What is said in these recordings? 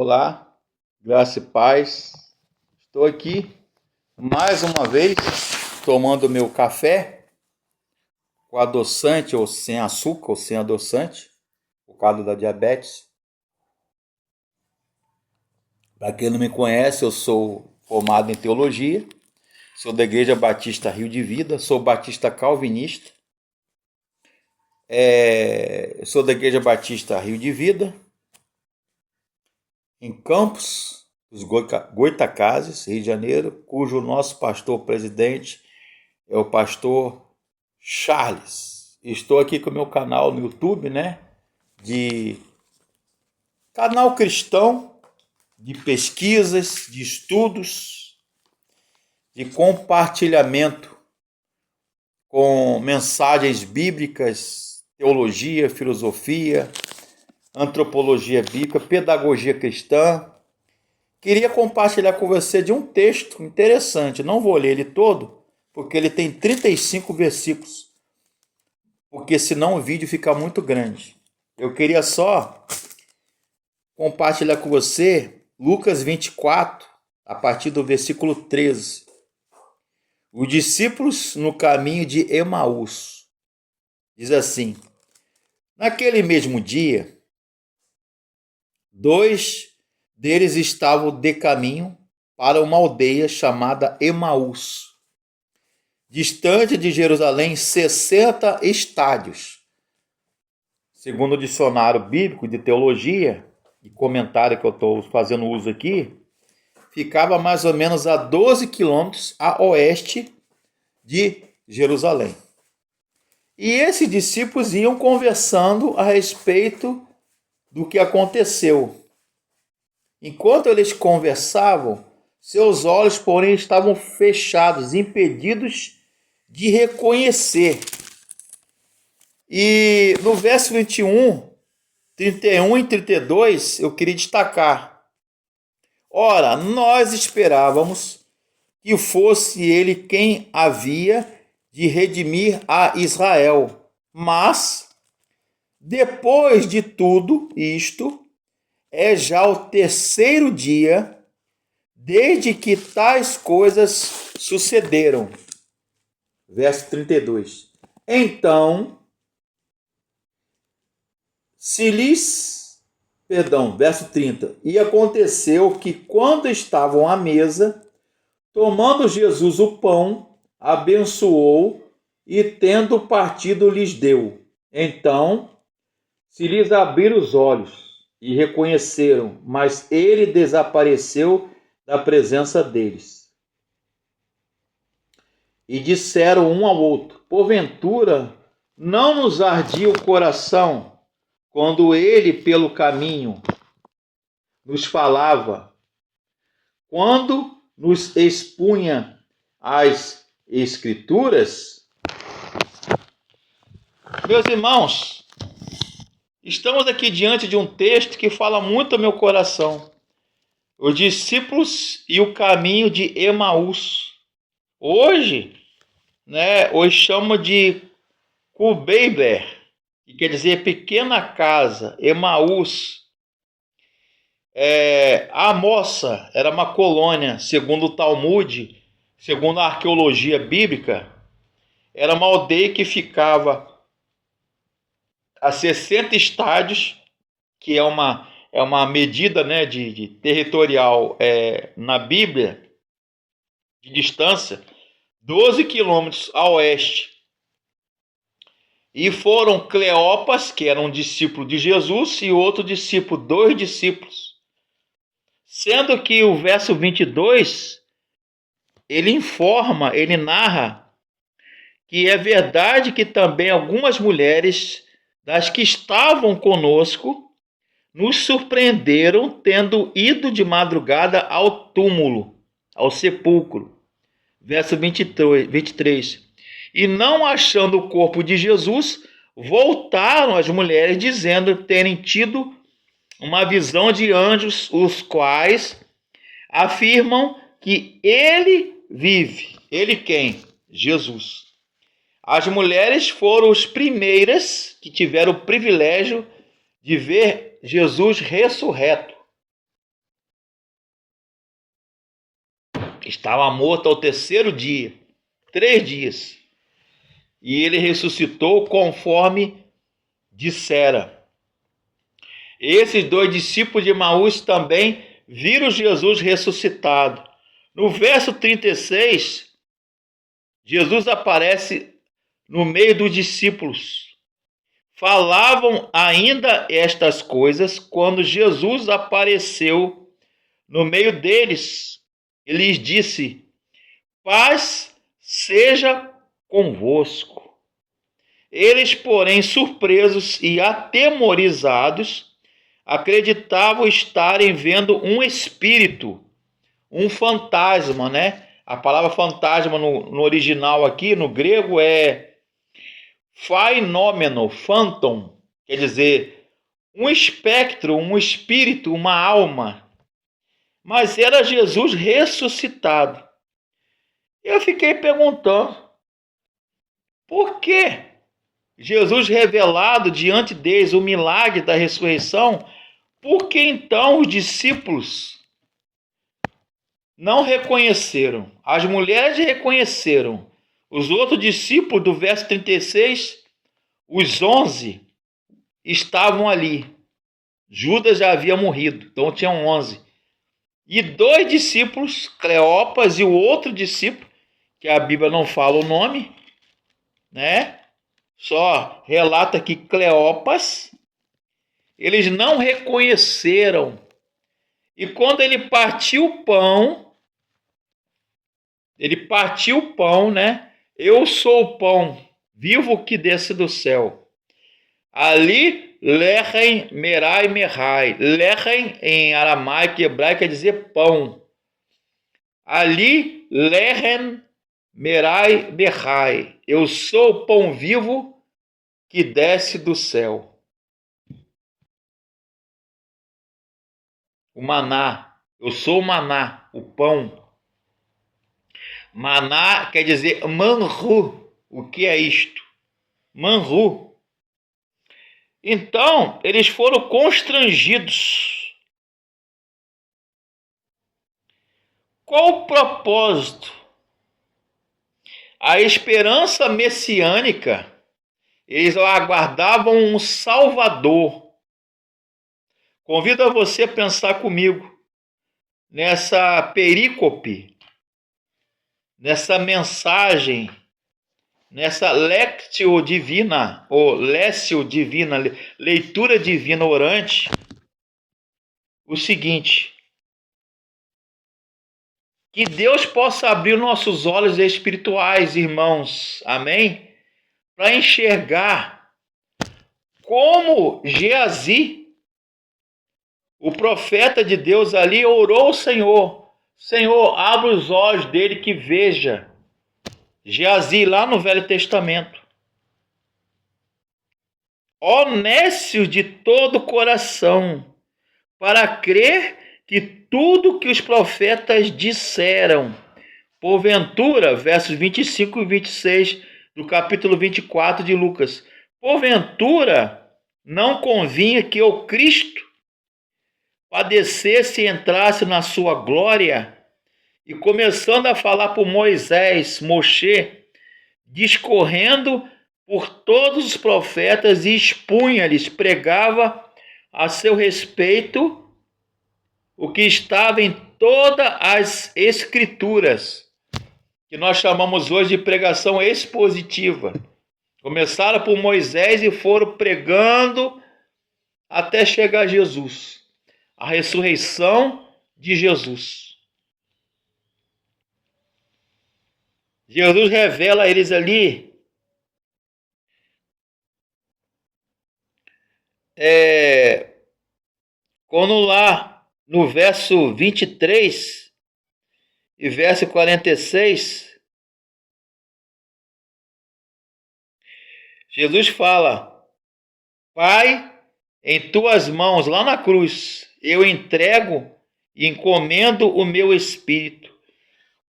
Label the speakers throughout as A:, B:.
A: Olá, graça e paz. Estou aqui mais uma vez tomando meu café com adoçante ou sem açúcar ou sem adoçante, por causa da diabetes. Para quem não me conhece, eu sou formado em teologia, sou da Igreja Batista Rio de Vida, sou batista calvinista, sou da Igreja Batista Rio de Vida, em Campos dos Goitacazes, Rio de Janeiro, cujo nosso pastor presidente é o pastor Charles. Estou aqui com o meu canal no YouTube, de canal cristão, de pesquisas, de estudos, de compartilhamento com mensagens bíblicas, teologia, filosofia, antropologia bíblica, pedagogia cristã. Queria compartilhar com você de um texto interessante. Não vou ler ele todo, porque ele tem 35 versículos, porque senão o vídeo fica muito grande. Eu queria só compartilhar com você Lucas 24, a partir do versículo 13. Os discípulos no caminho de Emaús. Diz assim: naquele mesmo dia, 2 deles estavam de caminho para uma aldeia chamada Emaús, distante de Jerusalém 60 estádios. Segundo o dicionário bíblico de teologia e comentário que eu estou fazendo uso aqui, ficava mais ou menos a 12 quilômetros a oeste de Jerusalém. E esses discípulos iam conversando a respeito do que aconteceu. Enquanto eles conversavam, seus olhos, porém, estavam fechados, impedidos de reconhecer. E no verso 21, 31 e 32, eu queria destacar: ora, nós esperávamos que fosse ele quem havia de redimir a Israel. Mas, depois de tudo isto, é já o terceiro dia desde que tais coisas sucederam. Verso 32. Então, verso 30. E aconteceu que quando estavam à mesa, tomando Jesus o pão, abençoou e tendo partido lhes deu. Então se lhes abriram os olhos e reconheceram, mas ele desapareceu da presença deles. E disseram um ao outro: porventura não nos ardia o coração quando ele pelo caminho nos falava, quando nos expunha as Escrituras? Meus irmãos, estamos aqui diante de um texto que fala muito ao meu coração. Os discípulos e o caminho de Emaús. Hoje chama de Kubeiber, que quer dizer pequena casa. Emaús. A moça era uma colônia, segundo o Talmud, segundo a arqueologia bíblica, era uma aldeia que ficava a 60 estádios, que é uma medida de territorial na Bíblia, de distância, 12 quilômetros a oeste. E foram Cleopas, que era um discípulo de Jesus, e outro discípulo, 2 discípulos. Sendo que o verso 22, ele narra que é verdade que também algumas mulheres das que estavam conosco nos surpreenderam tendo ido de madrugada ao túmulo, ao sepulcro. Verso 23. E não achando o corpo de Jesus, voltaram as mulheres dizendo terem tido uma visão de anjos, os quais afirmam que ele vive. Ele quem? Jesus. As mulheres foram as primeiras que tiveram o privilégio de ver Jesus ressurreto. Estava morto ao terceiro dia, 3 dias. E ele ressuscitou conforme dissera. Esses 2 discípulos de Emaús também viram Jesus ressuscitado. No verso 36, Jesus aparece no meio dos discípulos. Falavam ainda estas coisas quando Jesus apareceu no meio deles. Ele lhes disse: paz seja convosco. Eles, porém, surpresos e atemorizados, acreditavam estarem vendo um espírito, um fantasma, né? A palavra fantasma no original aqui, no grego, é phainômeno, phantom, quer dizer, um espectro, um espírito, uma alma. Mas era Jesus ressuscitado. Eu fiquei perguntando, por que Jesus revelado diante deles o milagre da ressurreição, por que então os discípulos não reconheceram? As mulheres reconheceram. Os outros discípulos, do verso 36, os 11, estavam ali. Judas já havia morrido, então tinham 11. E 2 discípulos, Cleopas e o outro discípulo, que a Bíblia não fala o nome, né? Só relata que Cleopas, eles não reconheceram. E quando ele partiu o pão, né? Eu sou o pão vivo que desce do céu. Ali, Lechem, Merai, Merrai. Lechem, em aramaico e hebraico, quer dizer pão. Ali, Lechem, Merai, Merrai. Eu sou o pão vivo que desce do céu. O maná. Eu sou o maná, o pão. Maná quer dizer manru. O que é isto? Manru. Então, eles foram constrangidos. Qual o propósito? A esperança messiânica, eles aguardavam um Salvador. Convido você a pensar comigo nessa perícope, nessa mensagem, nessa lectio divina, ou lécio divina, leitura divina orante, o seguinte: que Deus possa abrir nossos olhos espirituais, irmãos, amém? Para enxergar como Geazi, o profeta de Deus ali, orou ao Senhor: Senhor, abre os olhos dele que veja. Geazi, lá no Velho Testamento. Honécio de todo o coração, para crer que tudo que os profetas disseram, porventura, versos 25 e 26 do capítulo 24 de Lucas, porventura não convinha que o Cristo padecesse e entrasse na sua glória. E começando a falar por Moisés, Moshe, discorrendo por todos os profetas e expunha-lhes, pregava a seu respeito o que estava em todas as escrituras, que nós chamamos hoje de pregação expositiva. Começaram por Moisés e foram pregando até chegar a Jesus, a ressurreição de Jesus. Jesus revela a eles ali quando lá no verso 23 e verso 46, Jesus fala: Pai, em tuas mãos, lá na cruz, eu entrego e encomendo o meu espírito.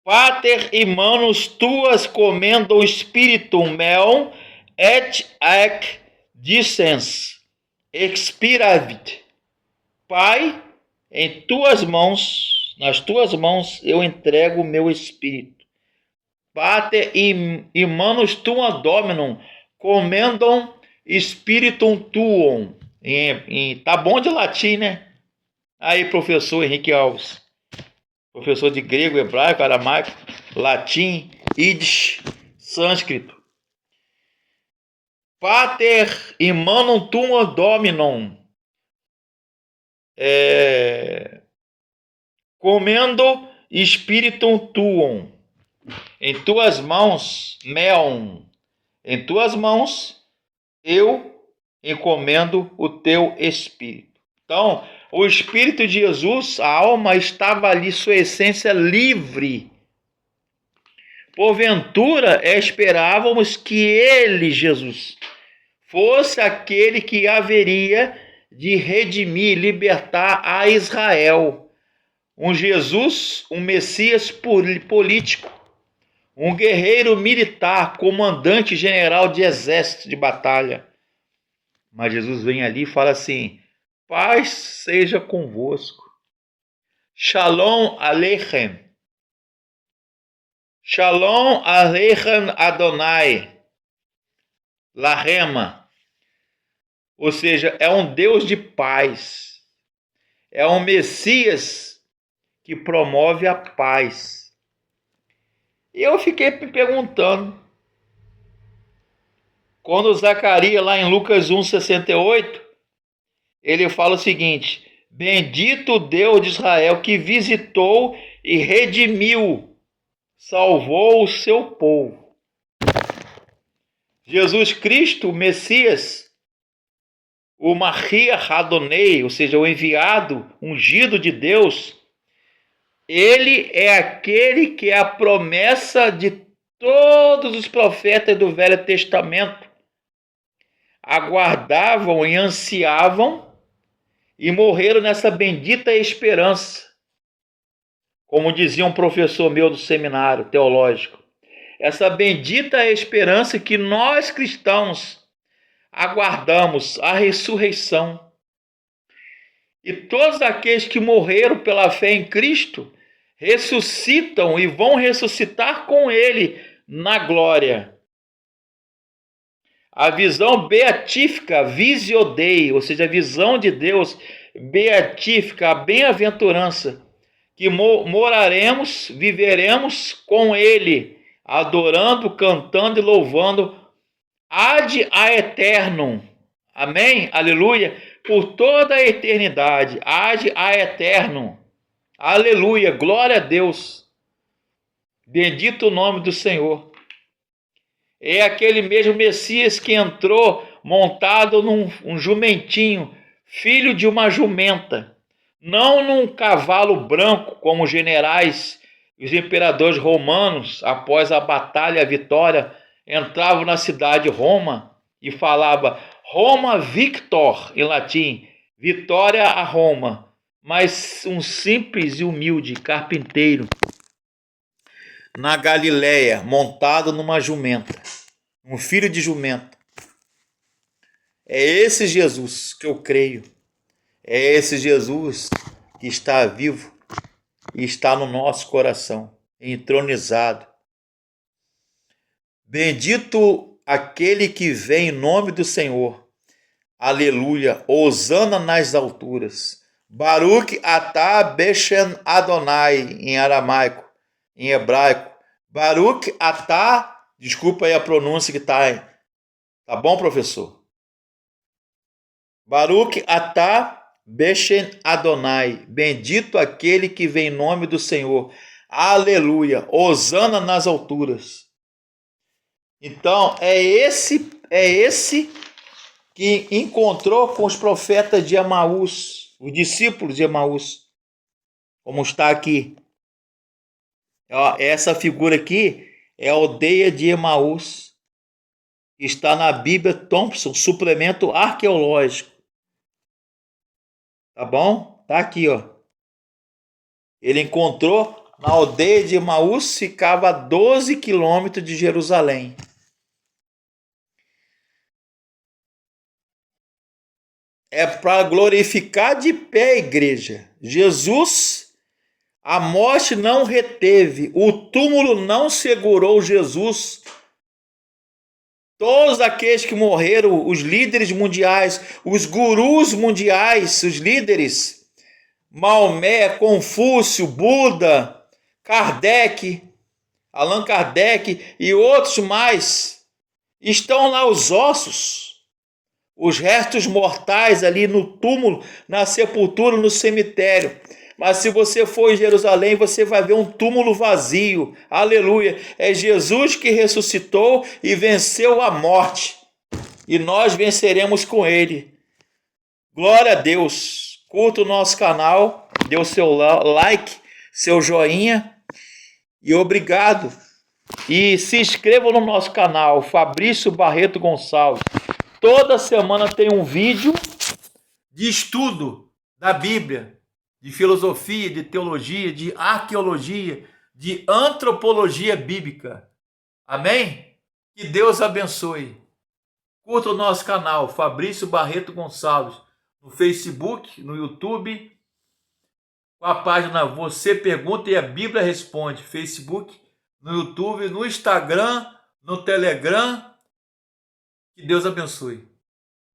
A: Pater e manos tuas comendam spiritum meum et ac dicens expiravit. Pai, em tuas mãos, nas tuas mãos eu entrego o meu espírito. Pater e manus tuam dominum, commendam spiritum tuum. Tá bom de latim, né? Aí, professor Henrique Alves, professor de grego, hebraico, aramaico, latim, Yiddish, sânscrito. Pater e manum tuam dominum, comendo spiritum tuum. Em tuas mãos, meon, em tuas mãos eu encomendo o teu espírito. Então, o espírito de Jesus, a alma estava ali, sua essência livre. Porventura, esperávamos que ele, Jesus, fosse aquele que haveria de redimir, libertar a Israel. Um Jesus, um Messias político, um guerreiro militar, comandante general de exército de batalha. Mas Jesus vem ali e fala assim: paz seja convosco. Shalom Aleichem. Shalom Aleichem Adonai. Lahema. Ou seja, é um Deus de paz. É um Messias que promove a paz. E eu fiquei me perguntando, quando Zacarias, lá em Lucas 1,68, ele fala o seguinte: bendito o Deus de Israel que visitou e redimiu, salvou o seu povo. Jesus Cristo, o Messias, o Mashiach Adonai, ou seja, o enviado, ungido de Deus, ele é aquele que é a promessa de todos os profetas do Velho Testamento aguardavam e ansiavam e morreram nessa bendita esperança. Como dizia um professor meu do seminário teológico, essa bendita esperança que nós cristãos aguardamos, a ressurreição. E todos aqueles que morreram pela fé em Cristo ressuscitam e vão ressuscitar com Ele na glória. A visão beatífica, visio Dei, ou seja, a visão de Deus beatífica, a bem-aventurança, que moraremos, viveremos com Ele, adorando, cantando e louvando ad a eternum. Amém? Aleluia. Por toda a eternidade, ad a eternum. Aleluia. Glória a Deus. Bendito o nome do Senhor. É aquele mesmo Messias que entrou montado num jumentinho, filho de uma jumenta, não num cavalo branco como os generais e os imperadores romanos, após a batalha, a vitória, entravam na cidade de Roma e falava Roma Victor, em latim, vitória a Roma, mas um simples e humilde carpinteiro na Galileia, montado numa jumenta, um filho de jumenta. É esse Jesus que eu creio. É esse Jesus que está vivo e está no nosso coração, entronizado. Bendito aquele que vem em nome do Senhor. Aleluia. Hosana nas alturas. Baruch atah beshem Adonai, em aramaico, em hebraico. Baruch atah, desculpa aí a pronúncia que está aí. Tá bom, professor? Baruch atah beshem Adonai. Bendito aquele que vem em nome do Senhor. Aleluia. Hosana nas alturas. Então, é esse que encontrou com os profetas de Emaús, os discípulos de Emaús, como está aqui. Essa figura aqui é a aldeia de Emaús, que está na Bíblia Thompson, suplemento arqueológico. Tá bom? Tá aqui, ó. Ele encontrou na aldeia de Emaús, ficava a 12 quilômetros de Jerusalém. É para glorificar de pé a igreja. Jesus A morte não reteve, o túmulo não segurou Jesus. Todos aqueles que morreram, os líderes mundiais, os gurus mundiais, os líderes, Maomé, Confúcio, Buda, Kardec, Allan Kardec e outros mais, estão lá os ossos, os restos mortais ali no túmulo, na sepultura, no cemitério. Mas se você for em Jerusalém, você vai ver um túmulo vazio. Aleluia! É Jesus que ressuscitou e venceu a morte. E nós venceremos com ele. Glória a Deus. Curta o nosso canal, dê o seu like, seu joinha. E obrigado. E se inscreva no nosso canal, Fabrício Barreto Gonçalves. Toda semana tem um vídeo de estudo da Bíblia, de filosofia, de teologia, de arqueologia, de antropologia bíblica. Amém? Que Deus abençoe. Curta o nosso canal, Fabrício Barreto Gonçalves, no Facebook, no YouTube, com a página Você Pergunta e a Bíblia Responde, Facebook, no YouTube, no Instagram, no Telegram. Que Deus abençoe.